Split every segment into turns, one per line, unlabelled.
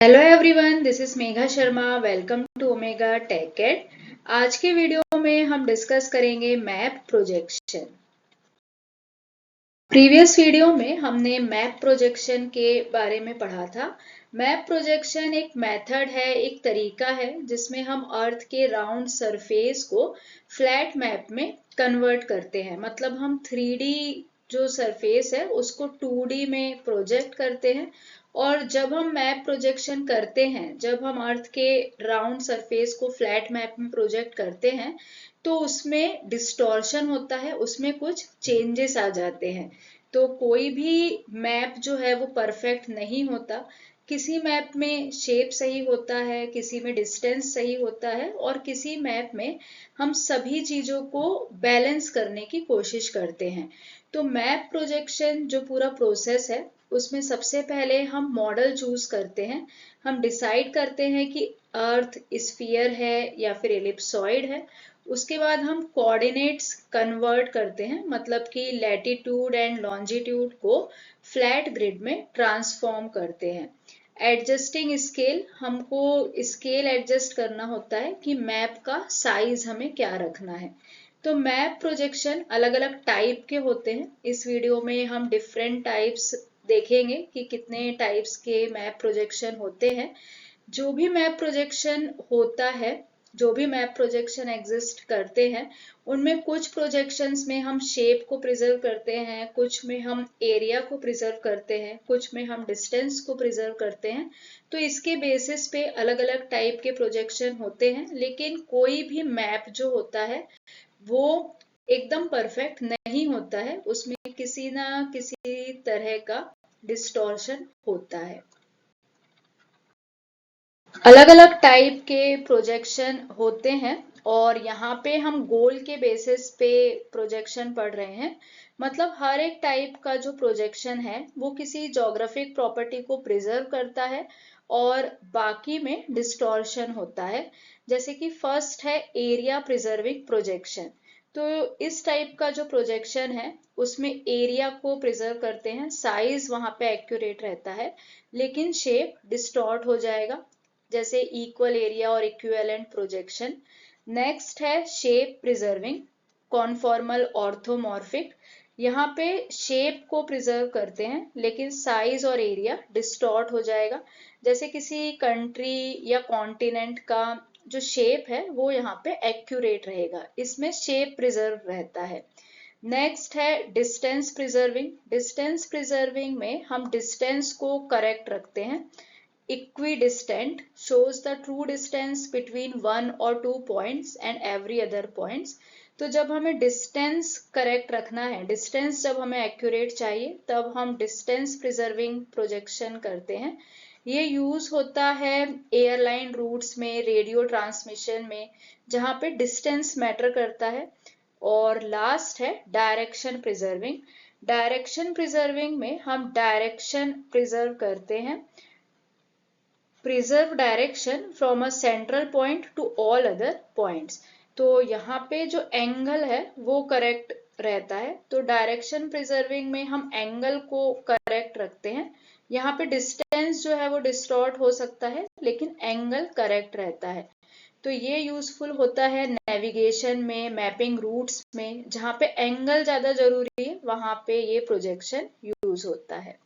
Hello everyone, this is Megha Sharma. Welcome to Omega Tech Ed. आज के video में हम डिस्कस करेंगे मैप प्रोजेक्शन। प्रीवियस वीडियो में हमने मैप प्रोजेक्शन के बारे में पढ़ा था। मैप प्रोजेक्शन एक मेथड है, एक तरीका है जिसमें हम अर्थ के राउंड सरफेस को फ्लैट मैप में कन्वर्ट करते हैं। मतलब हम 3D जो सरफेस है उसको 2D में प्रोजेक्ट करते हैं। और जब हम मैप प्रोजेक्शन करते हैं, जब हम अर्थ के राउंड सरफेस को फ्लैट मैप में प्रोजेक्ट करते हैं, तो उसमें डिस्टॉर्शन होता है, उसमें कुछ चेंजेस आ जाते हैं। तो कोई भी मैप जो है वो परफेक्ट नहीं होता। किसी मैप में शेप सही होता है, किसी में डिस्टेंस सही होता है, और किसी मैप में हम सभी चीजों को बैलेंस करने की कोशिश करते हैं। तो मैप प्रोजेक्शन जो पूरा प्रोसेस है उसमें सबसे पहले हम मॉडल चूज करते हैं। हम डिसाइड करते हैं कि अर्थ स्फीयर है या फिर एलिप्सॉइड है। उसके बाद हम कोऑर्डिनेट्स कन्वर्ट करते हैं, मतलब कि लैटिट्यूड एंड लॉन्जिट्यूड को फ्लैट ग्रिड में ट्रांसफॉर्म करते हैं। एडजस्टिंग स्केल, हमको स्केल एडजस्ट करना होता है कि मैप का साइज हमें क्या रखना है। तो मैप प्रोजेक्शन अलग अलग टाइप के होते हैं। इस वीडियो में हम डिफरेंट टाइप्स देखेंगे कि कितने टाइप्स के मैप प्रोजेक्शन होते हैं। जो भी मैप प्रोजेक्शन होता है, जो भी मैप प्रोजेक्शन एग्जिस्ट करते हैं, उनमें कुछ प्रोजेक्शंस में हम शेप को प्रिजर्व करते हैं, कुछ में हम एरिया को प्रिजर्व करते हैं, कुछ में हम डिस्टेंस को प्रिजर्व करते हैं। तो इसके बेसिस पे अलग अलग टाइप के प्रोजेक्शन होते हैं। लेकिन कोई भी मैप जो होता है वो एकदम परफेक्ट नहीं होता है, उसमें किसी ना किसी तरह का डिस्टॉर्शन होता है। अलग अलग टाइप के प्रोजेक्शन होते हैं, और यहाँ पे हम गोल के बेसिस पे प्रोजेक्शन पढ़ रहे हैं। मतलब हर एक टाइप का जो प्रोजेक्शन है वो किसी ज्योग्राफिक प्रॉपर्टी को प्रिजर्व करता है और बाकी में डिस्टॉर्शन होता है। जैसे कि फर्स्ट है एरिया प्रिजर्विंग प्रोजेक्शन। तो इस टाइप का जो प्रोजेक्शन है उसमें एरिया को प्रिजर्व करते हैं, साइज वहां पे एक्यूरेट रहता है, लेकिन शेप डिस्टॉर्ट हो जाएगा, जैसे इक्वल एरिया और इक्विवेलेंट प्रोजेक्शन। नेक्स्ट है शेप प्रिजर्विंग कॉन्फॉर्मल ऑर्थोमॉर्फिक। यहाँ पे शेप को प्रिजर्व करते हैं लेकिन साइज और एरिया डिस्टॉर्ट हो जाएगा। जैसे किसी कंट्री या कॉन्टिनेंट का जो शेप है वो यहाँ पे एक्यूरेट रहेगा, इसमें शेप प्रिजर्व रहता है। नेक्स्ट है डिस्टेंस प्रिजर्विंग। डिस्टेंस प्रिजर्विंग में हम डिस्टेंस को करेक्ट रखते हैं। Equidistant shows the true distance between one or two points and every other points। तो जब हमें डिस्टेंस करेक्ट रखना है, डिस्टेंस जब हमें एक्यूरेट चाहिए, तब हम डिस्टेंस प्रिजर्विंग प्रोजेक्शन करते हैं। ये यूज होता है एयरलाइन रूट्स में, रेडियो ट्रांसमिशन में, जहाँ पे डिस्टेंस मैटर करता है। और लास्ट है डायरेक्शन प्रिजर्विंग। डायरेक्शन प्रिजर्विंग में हम डायरेक्शन प्रिजर्व करते हैं, preserve direction from a central point two all other points. तो यहाँ पे जो एंगल है वो करेक्ट रहता है। तो डायरेक्शन प्रिजर्विंग में हम एंगल को करेक्ट रखते हैं। यहाँ पे डिस्टेंस जो है वो डिस्टॉर्ट हो सकता है लेकिन एंगल करेक्ट रहता है। तो ये यूजफुल होता है नेविगेशन में, मैपिंग रूट्स में, जहाँ पे एंगल ज्यादा जरूरी है वहां पे ये प्रोजेक्शन यूज होता है।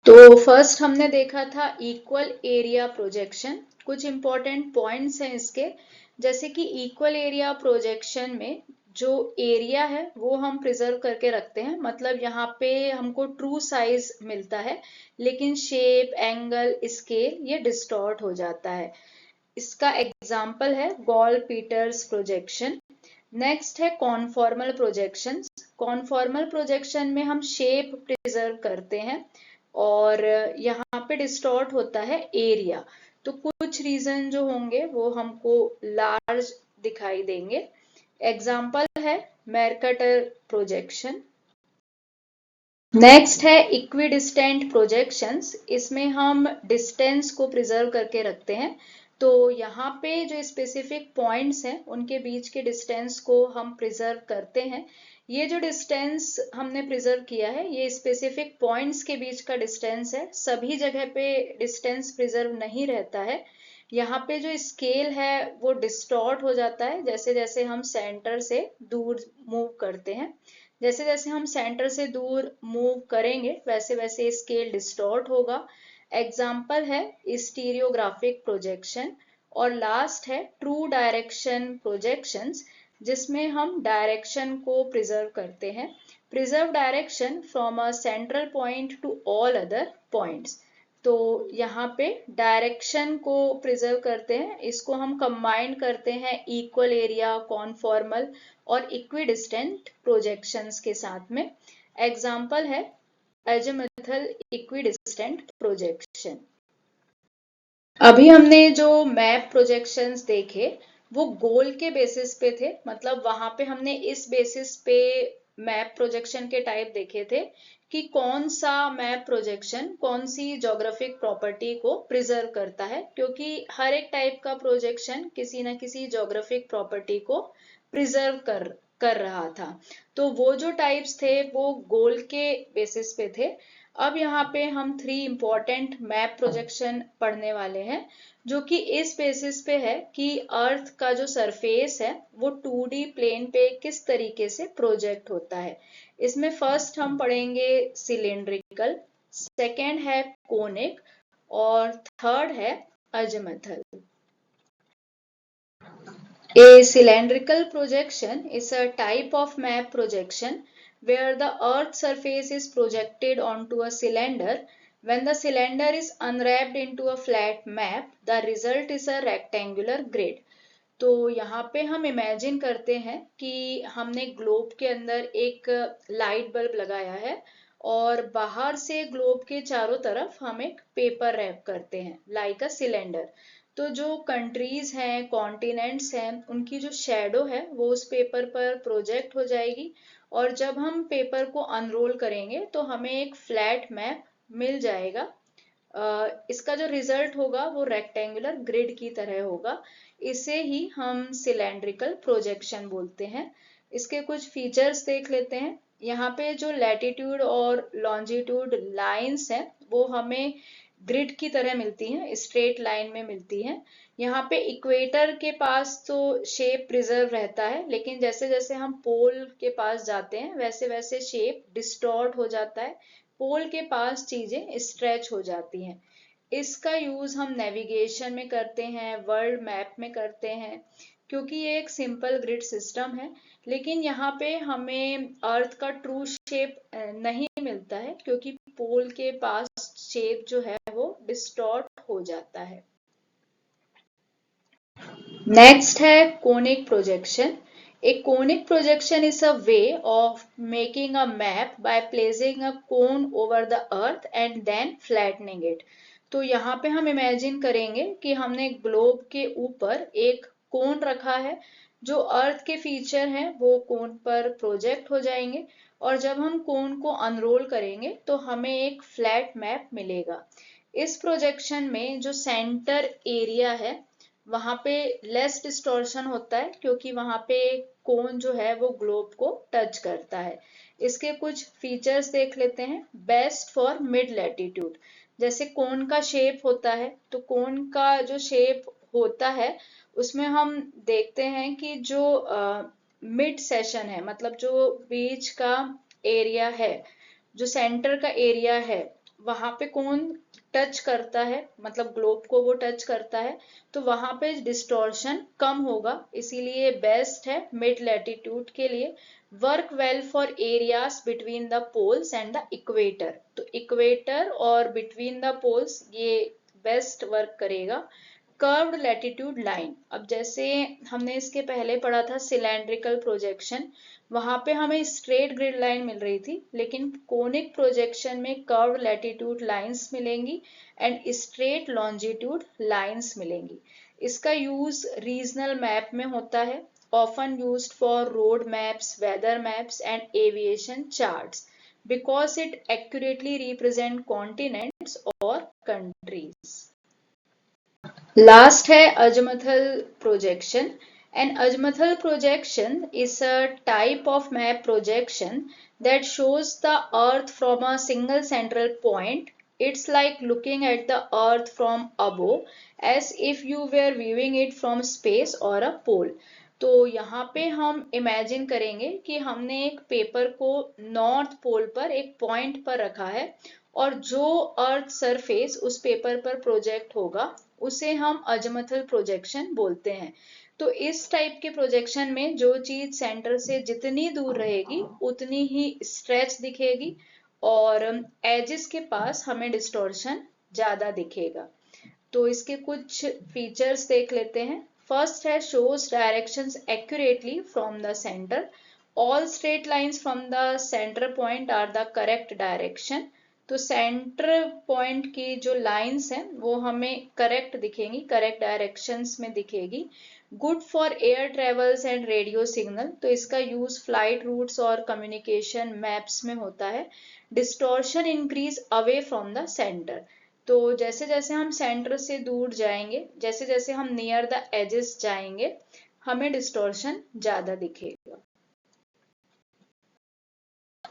तो फर्स्ट हमने देखा था इक्वल एरिया प्रोजेक्शन। कुछ इंपॉर्टेंट पॉइंट्स हैं इसके, जैसे कि इक्वल एरिया प्रोजेक्शन में जो एरिया है वो हम प्रिजर्व करके रखते हैं। मतलब यहाँ पे हमको ट्रू साइज मिलता है लेकिन शेप, एंगल, स्केल ये डिस्टॉर्ट हो जाता है। इसका एग्जाम्पल है गॉल पीटर्स प्रोजेक्शन। नेक्स्ट है कॉन्फॉर्मल प्रोजेक्शन। कॉन्फॉर्मल प्रोजेक्शन में हम शेप प्रिजर्व करते हैं और यहाँ पे डिस्टॉर्ट होता है एरिया। तो कुछ रीजन जो होंगे वो हमको लार्ज दिखाई देंगे। एग्जाम्पल है मेरकटर प्रोजेक्शन। नेक्स्ट है इक्विडिस्टेंट प्रोजेक्शंस। इसमें हम डिस्टेंस को प्रिजर्व करके रखते हैं। तो यहाँ पे जो स्पेसिफिक पॉइंट्स हैं उनके बीच के डिस्टेंस को हम प्रिजर्व करते हैं। ये जो डिस्टेंस हमने प्रिजर्व किया है ये स्पेसिफिक पॉइंट्स के बीच का डिस्टेंस है, सभी जगह पे डिस्टेंस प्रिजर्व नहीं रहता है। यहाँ पे जो स्केल है वो डिस्टॉर्ट हो जाता है जैसे जैसे हम सेंटर से दूर मूव करते हैं। जैसे जैसे हम सेंटर से दूर मूव करेंगे वैसे वैसे स्केल डिस्टॉर्ट होगा। एग्जाम्पल है स्टीरियोग्राफिक प्रोजेक्शन। और लास्ट है ट्रू डायरेक्शन प्रोजेक्शंस, जिसमें हम डायरेक्शन को प्रिजर्व करते हैं। Preserve direction from a central point two all other points. तो यहाँ पे डायरेक्शन को प्रिजर्व करते हैं, इसको हम कंबाइन करते हैं इक्वल एरिया, कॉन्फॉर्मल और इक्विडिस्टेंट प्रोजेक्शंस के साथ में। एग्जाम्पल है अजीमुथल इक्विडिस्टेंट प्रोजेक्शन। अभी हमने जो मैप प्रोजेक्शंस देखे वो गोल के बेसिस पे थे, मतलब वहां पे हमने इस बेसिस पे मैप प्रोजेक्शन के टाइप देखे थे कि कौन सा मैप प्रोजेक्शन कौन सी ज्योग्राफिक प्रॉपर्टी को प्रिजर्व करता है, क्योंकि हर एक टाइप का प्रोजेक्शन किसी ना किसी ज्योग्राफिक प्रॉपर्टी को प्रिजर्व कर रहा था। तो वो जो टाइप्स थे वो गोल के बेसिस पे थे। अब यहाँ पे हम 3 इंपॉर्टेंट मैप प्रोजेक्शन पढ़ने वाले हैं जो कि इस बेसिस पे है कि अर्थ का जो सरफेस है वो 2D प्लेन पे किस तरीके से प्रोजेक्ट होता है। इसमें फर्स्ट हम पढ़ेंगे सिलेंड्रिकल, सेकेंड है कोनिक और थर्ड है azimuthal. A cylindrical projection is a type of map projection where the Earth's surface is projected onto a cylinder. When the cylinder is unwrapped into a flat map, the result is a rectangular grid. तो यहाँ पे हम imagine करते हैं कि हमने globe के अंदर एक लाइट बल्ब लगाया है और बाहर से ग्लोब के चारों तरफ हम एक पेपर रैप करते हैं लाइक अ सिलेंडर। तो जो कंट्रीज हैं, कॉन्टिनेंट्स हैं, उनकी जो शेडो है वो उस पेपर पर प्रोजेक्ट हो जाएगी और जब हम पेपर को अनरोल करेंगे तो हमें एक फ्लैट मैप मिल जाएगा। इसका जो रिजल्ट होगा वो रेक्टेंगुलर ग्रिड की तरह होगा। इसे ही हम सिलेंड्रिकल प्रोजेक्शन बोलते हैं। इसके कुछ फीचर्स देख लेते हैं। यहाँ पे जो लैटिट्यूड और लॉन्जिट्यूड लाइंस हैं वो हमें ग्रिड की तरह मिलती हैं, स्ट्रेट लाइन में मिलती हैं। यहाँ पे इक्वेटर के पास तो शेप प्रिजर्व रहता है, लेकिन जैसे जैसे हम पोल के पास जाते हैं वैसे वैसे शेप डिस्टॉर्ट हो जाता है, पोल के पास चीजें स्ट्रेच हो जाती हैं। इसका यूज हम नेविगेशन में करते हैं, वर्ल्ड मैप में करते हैं, क्योंकि ये एक सिंपल ग्रिड सिस्टम है। लेकिन यहाँ पे हमें अर्थ का ट्रू शेप नहीं मिलता है क्योंकि पोल के पास शेप जो है वो डिस्टॉर्ट हो जाता है। नेक्स्ट है conic projection. A conic projection is a way of making a map by placing a cone over the earth and then flattening it. तो यहाँ पे हम इमेजिन करेंगे कि हमने ग्लोब के ऊपर एक कोन रखा है, जो अर्थ के फीचर हैं वो कोन पर प्रोजेक्ट हो जाएंगे और जब हम कोन को अनरोल करेंगे तो हमें एक फ्लैट मैप मिलेगा। इस प्रोजेक्शन में जो सेंटर एरिया है वहां पे लेस डिस्टॉर्शन होता है क्योंकि वहां पे कोन जो है वो ग्लोब को टच करता है। इसके कुछ फीचर्स देख लेते हैं। बेस्ट फॉर मिड लैटिट्यूड, जैसे कोन का शेप होता है तो कोन का जो शेप होता है उसमें हम देखते हैं कि जो मिड सेशन है, मतलब जो बीच का एरिया है, जो सेंटर का एरिया है वहां पे कोन टच करता है, मतलब ग्लोब को वो टच करता है, तो वहां पे डिस्टॉर्शन कम होगा, इसीलिए बेस्ट है मिड लैटिट्यूड के लिए। Work well for areas between the poles and the equator, तो इक्वेटर और बिटवीन द पोल्स ये बेस्ट वर्क करेगा। कर्व्ड लैटिट्यूड लाइन, अब जैसे हमने इसके पहले पढ़ा था सिलेंड्रिकल प्रोजेक्शन, वहां पे हमें स्ट्रेट ग्रिड लाइन मिल रही थी, लेकिन कोनिक प्रोजेक्शन में कर्व्ड लैटिट्यूड लाइंस मिलेंगी एंड स्ट्रेट लॉन्जिट्यूड लाइंस मिलेंगी। इसका यूज रीजनल मैप में होता है, often used for road maps, weather maps and aviation charts because it accurately represent continents or countries. Last है अजमथल projection. An azimuthal projection is a type of map projection that shows the earth from a single central point. It's like looking at the earth from above as if you were viewing it from space or a pole. तो यहाँ पे हम imagine करेंगे कि हमने एक paper को north pole पर एक पॉइंट पर रखा है और जो अर्थ सरफेस उस पेपर पर प्रोजेक्ट होगा उसे हम अजमथल प्रोजेक्शन बोलते हैं। तो इस टाइप के प्रोजेक्शन में जो चीज सेंटर से जितनी दूर रहेगी उतनी ही स्ट्रेच दिखेगी और एजेस के पास हमें डिस्टॉर्शन ज्यादा दिखेगा। तो इसके कुछ फीचर्स देख लेते हैं। फर्स्ट है shows directions accurately from the center. All straight lines from the center point are the correct direction. तो सेंटर पॉइंट की जो लाइंस हैं वो हमें करेक्ट दिखेंगी, करेक्ट डायरेक्शंस में दिखेगी। Good for air travels and radio signal, तो इसका यूज फ्लाइट रूट्स और कम्युनिकेशन मैप्स में होता है। Distortion increase away from the centre, तो जैसे जैसे हम सेंटर से दूर जाएंगे, जैसे जैसे हम नियर द एजेस जाएंगे, हमें डिस्टॉर्शन ज्यादा दिखेगा।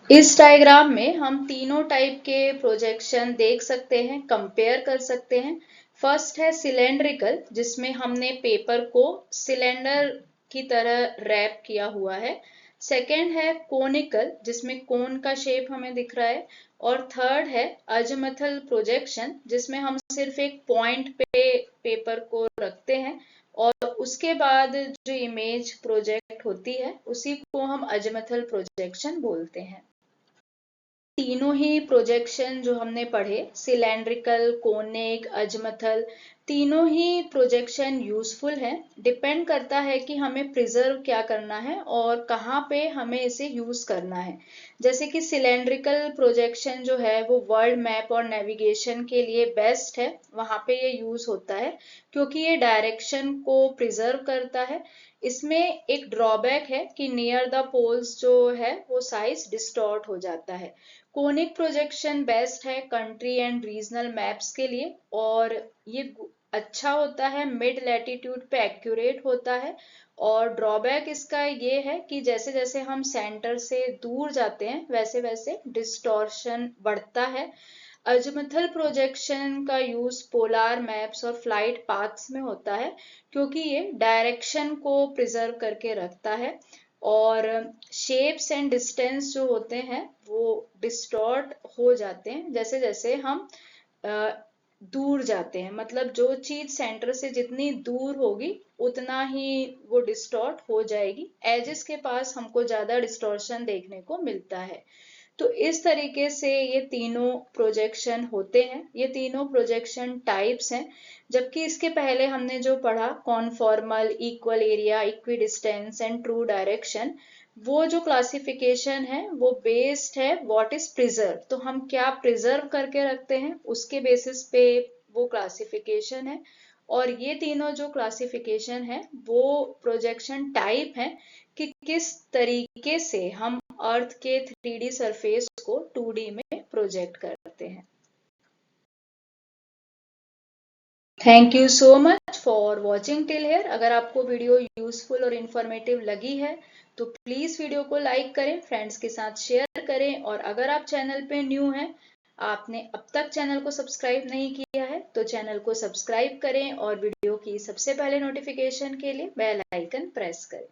इस डायग्राम में हम तीनों टाइप के प्रोजेक्शन देख सकते हैं, कंपेयर कर सकते हैं। फर्स्ट है सिलेंड्रिकल, जिसमें हमने पेपर को सिलेंडर की तरह रैप किया हुआ है। सेकेंड है कोनिकल, जिसमें कोन का शेप हमें दिख रहा है। और थर्ड है अजमथल प्रोजेक्शन, जिसमें हम सिर्फ एक पॉइंट पे पेपर को रखते हैं और उसके बाद जो इमेज प्रोजेक्ट होती है उसी को हम अजमथल प्रोजेक्शन बोलते हैं। तीनों ही प्रोजेक्शन जो हमने पढ़े, सिलेंड्रिकल, कोनिक, अजमथल, तीनों ही प्रोजेक्शन यूजफुल है। डिपेंड करता है कि हमें प्रिजर्व क्या करना है और कहाँ पे हमें इसे यूज करना है। जैसे कि सिलेंड्रिकल प्रोजेक्शन जो है वो वर्ल्ड मैप और नेविगेशन के लिए बेस्ट है, वहां पे ये यूज होता है क्योंकि ये डायरेक्शन को प्रिजर्व करता है। इसमें एक ड्रॉबैक है कि नियर द पोल्स जो है वो साइज डिस्टॉर्ट हो जाता है। कोनिक प्रोजेक्शन बेस्ट है कंट्री एंड रीजनल मैप्स के लिए और ये अच्छा होता है, मिड लैटिट्यूड पे एक्यूरेट होता है। और ड्रॉबैक इसका ये है कि जैसे जैसे हम सेंटर से दूर जाते हैं वैसे वैसे डिस्टॉर्शन बढ़ता है। अजमथल प्रोजेक्शन का यूज पोलार मैप्स और फ्लाइट पाथ्स में होता है क्योंकि ये डायरेक्शन को प्रिजर्व करके रखता है और शेप्स एंड डिस्टेंस जो होते हैं वो डिस्टॉर्ट हो जाते हैं जैसे जैसे हम दूर जाते हैं। मतलब जो चीज सेंटर से जितनी दूर होगी उतना ही वो डिस्टॉर्ट हो जाएगी, एजेस के पास हमको ज्यादा डिस्टॉर्शन देखने को मिलता है। तो इस तरीके से ये तीनों प्रोजेक्शन होते हैं, ये तीनों प्रोजेक्शन टाइप्स हैं। जबकि इसके पहले हमने जो पढ़ा conformal, equal area, equidistance and true direction, वो जो क्लासिफिकेशन है वो बेस्ड है व्हाट इज प्रिजर्व, तो हम क्या प्रिजर्व करके रखते हैं उसके बेसिस पे वो क्लासिफिकेशन है। और ये तीनों जो क्लासिफिकेशन है वो प्रोजेक्शन टाइप है कि किस तरीके से हम अर्थ के 3D सरफेस को 2D में प्रोजेक्ट करते हैं। Thank you so much for watching till here. अगर आपको वीडियो यूजफुल और इंफॉर्मेटिव लगी है तो प्लीज वीडियो को लाइक करें, फ्रेंड्स के साथ शेयर करें और अगर आप चैनल पे न्यू हैं, आपने अब तक चैनल को सब्सक्राइब नहीं किया है तो चैनल को सब्सक्राइब करें और वीडियो की सबसे पहले नोटिफिकेशन के लिए बेल आइकन प्रेस करें।